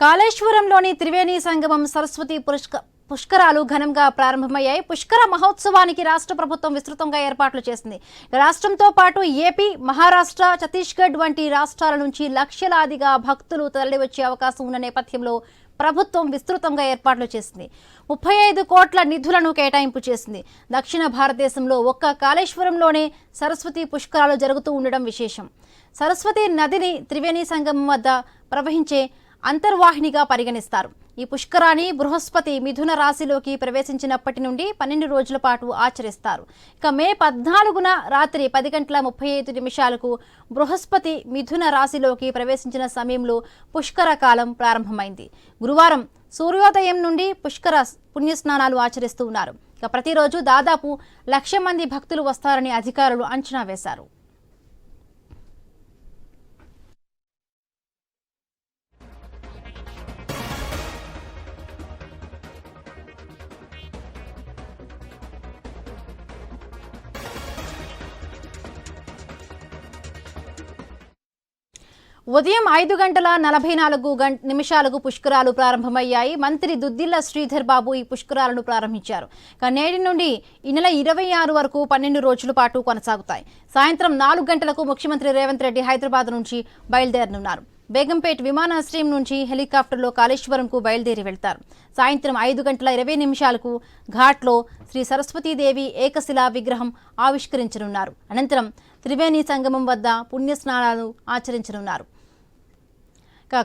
కాళేశ్వరంలోని త్రివేణి సంగమం సరస్వతి పుష్కరాలు ఘనంగా ప్రారంభమయ్యాయి. పుష్కర మహోత్సవానికి రాష్ట్ర ప్రభుత్వం విస్తృతంగా ఏర్పాట్లు చేసింది. రాష్ట్రంతో పాటు ఏపీ, మహారాష్ట్ర, ఛత్తీస్గఢ్ వంటి రాష్ట్రాల నుంచి లక్షలాదిగా భక్తులు తరలివచ్చే అవకాశం ఉన్న నేపథ్యంలో ప్రభుత్వం విస్తృతంగా ఏర్పాట్లు చేసింది. 35 కోట్ల నిధులను కేటాయింపు చేసింది. దక్షిణ భారతదేశంలో ఒక్క కాళేశ్వరంలోనే సరస్వతి పుష్కరాలు జరుగుతూ ఉండడం విశేషం. సరస్వతి నదిని త్రివేణి సంగమం వద్ద ప్రవహించే అంతర్వాహినిగా పరిగణిస్తారు. ఈ పుష్కరాన్ని బృహస్పతి మిథున రాశిలోకి ప్రవేశించినప్పటి నుండి 12 రోజుల పాటు ఆచరిస్తారు. ఇక మే 14న రాత్రి 10:35 బృహస్పతి మిథున రాశిలోకి ప్రవేశించిన సమయంలో పుష్కర కాలం ప్రారంభమైంది. గురువారం సూర్యోదయం నుండి పుష్కర పుణ్యస్నానాలు ఆచరిస్తూ ఉన్నారు. ఇక ప్రతిరోజు దాదాపు 1,00,000 మంది భక్తులు వస్తారని అధికారులు అంచనా వేశారు. ఉదయం 5:44 పుష్కరాలు ప్రారంభమయ్యాయి. మంత్రి దుద్దిళ్ల శ్రీధర్ బాబు ఈ పుష్కరాలను ప్రారంభించారు. నేటి నుండి ఈ నెల 26 వరకు 12 రోజుల పాటు కొనసాగుతాయి. సాయంత్రం 4 గంటలకు ముఖ్యమంత్రి రేవంత్ రెడ్డి హైదరాబాద్ నుంచి బయలుదేరనున్నారు. బేగంపేట్ విమానాశ్రయం నుంచి హెలికాప్టర్లో కాళేశ్వరంకు బయలుదేరి వెళ్తారు. సాయంత్రం 5:20 ఘాట్లో శ్రీ సరస్వతీదేవి ఏకశిలా విగ్రహం ఆవిష్కరించనున్నారు. అనంతరం త్రివేణి సంగమం వద్ద పుణ్యస్నానాలు ఆచరించనున్నారు.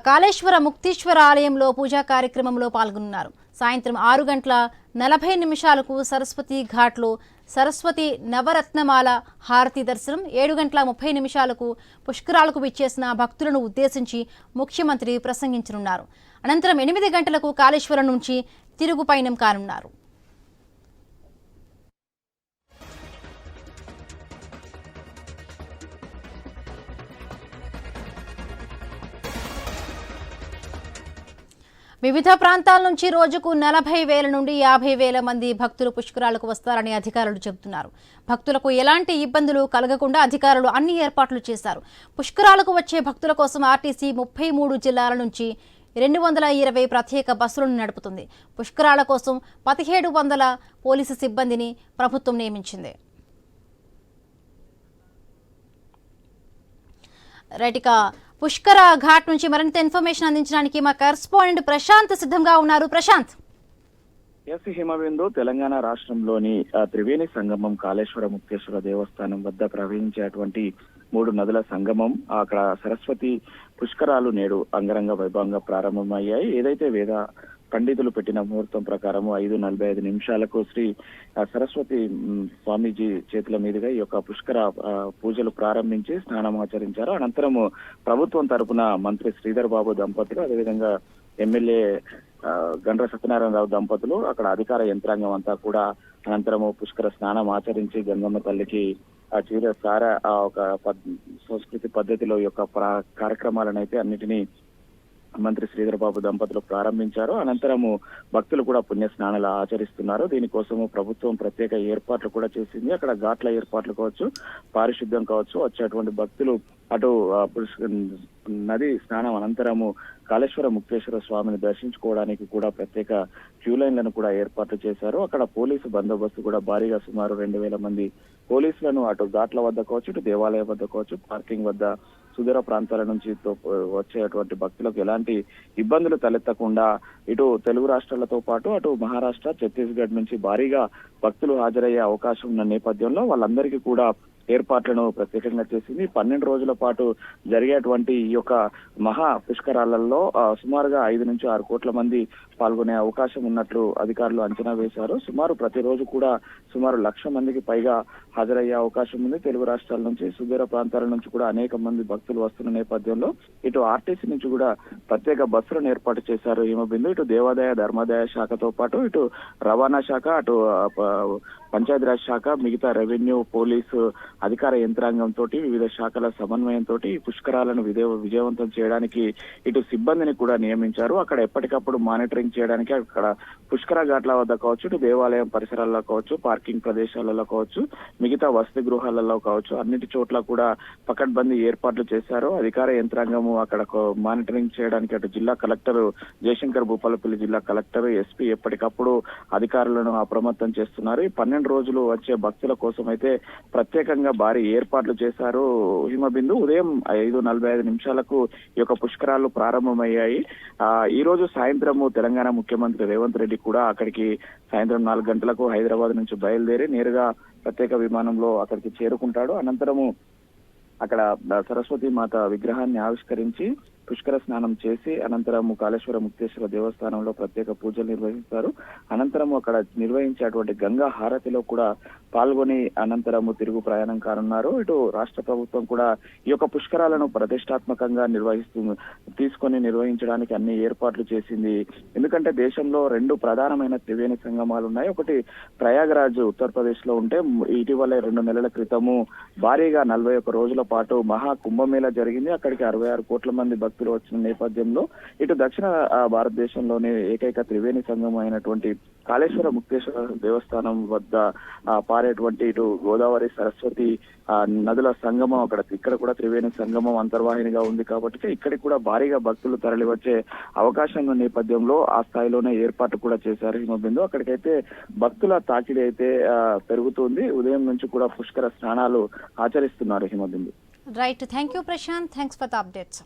కాళేశ్వర ముక్తీశ్వర ఆలయంలో పూజా కార్యక్రమంలో పాల్గొన్నారు. సాయంత్రం 6:40 సరస్వతి ఘాట్లో సరస్వతి నవరత్నమాల హారతి దర్శనం. 7:30 పుష్కరాలకు విచ్చేసిన భక్తులను ఉద్దేశించి ముఖ్యమంత్రి ప్రసంగించనున్నారు. అనంతరం 8 గంటలకు కాళేశ్వరం నుంచి తిరుగు పయనం కానున్నారు. వివిధ ప్రాంతాల నుంచి రోజుకు 40,000 నుండి 50,000 మంది భక్తులు పుష్కరాలకు వస్తారని అధికారులు చెబుతున్నారు. భక్తులకు ఎలాంటి ఇబ్బందులు కలగకుండా అధికారులు అన్ని ఏర్పాట్లు చేశారు. పుష్కరాలకు వచ్చే భక్తుల కోసం ఆర్టీసీ 33 జిల్లాల నుంచి 220 ప్రత్యేక బస్సులను నడుపుతుంది. పుష్కరాల కోసం 1700 పోలీసు సిబ్బందిని ప్రభుత్వం నియమించింది. రైట్గా పుష్కర ఘాట్ నుంచి మరింత ఇన్ఫర్మేషన్ అందించడానికి మా కరెస్పాండెంట్ ప్రశాంత్ సిద్ధంగా ఉన్నారు. ప్రశాంత్. ఎస్ హిమబిందు, తెలంగాణ రాష్ట్రంలోని త్రివేణి సంగమం కాళేశ్వర ముక్తేశ్వర దేవస్థానం వద్ద ప్రవహించేటువంటి 3 నదుల సంగమం, అక్కడ సరస్వతి పుష్కరాలు నేడు అంగరంగ వైభవంగా ప్రారంభమయ్యాయి. ఏదైతే వేద పండితులు పెట్టిన ముహూర్తం ప్రకారం 5:45 శ్రీ సరస్వతి స్వామీజీ చేతుల మీదుగా ఈ యొక్క పుష్కర పూజలు ప్రారంభించి స్నానం ఆచరించారు. అనంతరం ప్రభుత్వం తరపున మంత్రి శ్రీధర్ బాబు దంపతులు, అదేవిధంగా ఎమ్మెల్యే గండ్ర సత్యనారాయణరావు దంపతులు, అక్కడ అధికార యంత్రాంగం అంతా కూడా అనంతరము పుష్కర స్నానం ఆచరించి గంగమ్మ తల్లికి ఒక సంస్కృతి పద్ధతిలో ఈ యొక్క కార్యక్రమాలను అయితే అన్నిటినీ మంత్రి శ్రీధర్ బాబు దంపతులు ప్రారంభించారు. అనంతరము భక్తులు కూడా పుణ్య స్నానాలు ఆచరిస్తున్నారు. దీనికోసము ప్రభుత్వం ప్రత్యేక ఏర్పాట్లు కూడా చేసింది. అక్కడ ఘాట్ల ఏర్పాట్లు కావచ్చు, పారిశుద్ధ్యం కావచ్చు, వచ్చేటువంటి భక్తులు అటు నది స్నానం అనంతరము కాళేశ్వర ముక్తేశ్వర స్వామిని దర్శించుకోవడానికి కూడా ప్రత్యేక క్యూ లైన్లను కూడా ఏర్పాట్లు చేశారు. అక్కడ పోలీసు బందోబస్తు కూడా భారీగా సుమారు 2,000 మంది పోలీసులను అటు ఘాట్ల వద్ద కావచ్చు, ఇటు దేవాలయం వద్ద కావచ్చు, పార్కింగ్ వద్ద సుదూర ప్రాంతాల నుంచి వచ్చేటువంటి భక్తులకు ఎలాంటి ఇబ్బందులు తలెత్తకుండా ఇటు తెలుగు రాష్ట్రాలతో పాటు అటు మహారాష్ట్ర, ఛత్తీస్గఢ్ నుంచి భారీగా భక్తులు హాజరయ్యే అవకాశం ఉన్న నేపథ్యంలో వాళ్ళందరికీ కూడా ఏర్పాట్లను ప్రత్యేకంగా చేసింది. 12 రోజుల పాటు జరిగేటువంటి ఈ యొక్క మహా పుష్కరాలలో సుమారుగా 5 నుంచి 6 కోట్ల మంది పాల్గొనే అవకాశం ఉన్నట్లు అధికారులు అంచనా వేశారు. సుమారు ప్రతిరోజు కూడా సుమారు 1,00,000 మందికి పైగా హాజరయ్యే అవకాశం ఉంది. తెలుగు రాష్ట్రాల నుంచి, సుదూర ప్రాంతాల నుంచి కూడా అనేక మంది భక్తులు వస్తున్న నేపథ్యంలో ఇటు ఆర్టీసీ నుంచి కూడా ప్రత్యేక బస్సులను ఏర్పాటు చేశారు హిమబిందు. ఇటు దేవాదాయ ధర్మాదాయ శాఖతో పాటు ఇటు రవాణా శాఖ, అటు పంచాయతీరాజ్ శాఖ, మిగతా రెవెన్యూ, పోలీసు అధికార యంత్రాంగంతో వివిధ శాఖల సమన్వయంతో ఈ పుష్కరాలను విజయవంతం చేయడానికి ఇటు సిబ్బందిని కూడా నియమించారు. అక్కడ ఎప్పటికప్పుడు మానిటరింగ్ చేయడానికి అక్కడ పుష్కర ఘాట్ల వద్ద కావచ్చు, ఇటు దేవాలయం పరిసరాల్లో కావచ్చు, పార్కింగ్ ప్రదేశాలలో కావచ్చు, మిగతా వసతి గృహాలలో కావచ్చు, అన్నిటి చోట్ల కూడా పకడ్బందీ ఏర్పాట్లు చేశారు. అధికార యంత్రాంగము అక్కడ మానిటరింగ్ చేయడానికి అటు జిల్లా కలెక్టర్ జయశంకర్, భూపాలపల్లి జిల్లా కలెక్టర్, ఎస్పీ ఎప్పటికప్పుడు అధికారులను అప్రమత్తం చేస్తున్నారు. ఈ 12 రోజులు వచ్చే భక్తుల కోసం అయితే ప్రత్యేకంగా భారీ ఏర్పాట్లు చేశారు. హిమబిందు ఉదయం 5:45 ఈ యొక్క పుష్కరాలు ప్రారంభమయ్యాయి. ఈ రోజు సాయంత్రము తెలంగాణ ముఖ్యమంత్రి రేవంత్ రెడ్డి కూడా అక్కడికి సాయంత్రం 4 గంటలకు హైదరాబాద్ నుంచి బయలుదేరి నేరుగా ప్రత్యేక విమానంలో అక్కడికి చేరుకుంటాడు. అనంతరము అక్కడ సరస్వతి మాత విగ్రహాన్ని ఆవిష్కరించి పుష్కర స్నానం చేసి అనంతరము కాళేశ్వర ముక్తేశ్వర దేవస్థానంలో ప్రత్యేక పూజలు నిర్వహిస్తారు. అనంతరము అక్కడ నిర్వహించేటువంటి గంగా హారతిలో కూడా పాల్గొని అనంతరము తిరుగు ప్రయాణం కానున్నారు. ఇటు రాష్ట్ర ప్రభుత్వం కూడా ఈ యొక్క పుష్కరాలను ప్రతిష్టాత్మకంగా తీసుకొని నిర్వహించడానికి అన్ని ఏర్పాట్లు చేసింది. ఎందుకంటే దేశంలో 2 ప్రధానమైన త్రివేణి సంగమాలు ఉన్నాయి. ఒకటి ప్రయాగరాజ్ ఉత్తరప్రదేశ్ లో ఉంటే ఇటీవలే 2 నెలల క్రితము భారీగా 41 రోజుల పాటు మహా కుంభమేళా జరిగింది. అక్కడికి 66 కోట్ల మంది భక్తులు వచ్చిన నేపథ్యంలో ఇటు దక్షిణ భారతదేశంలోనే ఏకైక త్రివేణి సంగమం అయినటువంటి కాళేశ్వర ముక్తేశ్వర దేవస్థానం వద్ద పారేటువంటి ఇటు గోదావరి, సరస్వతి నదుల సంగమం ఇక్కడ కూడా త్రివేణి సంగమం అంతర్వాహినిగా ఉంది కాబట్టి ఇక్కడికి కూడా భారీగా భక్తులు తరలి వచ్చే అవకాశం ఉన్న నేపథ్యంలో ఆ స్థాయిలోనే ఏర్పాటు కూడా చేశారు హిమబిందు. అక్కడికైతే భక్తుల తాకిడి అయితే పెరుగుతుంది. ఉదయం నుంచి కూడా పుష్కర స్నానాలు ఆచరిస్తున్నారు Himabindu. Right, thank you Prashant, thanks for the updates.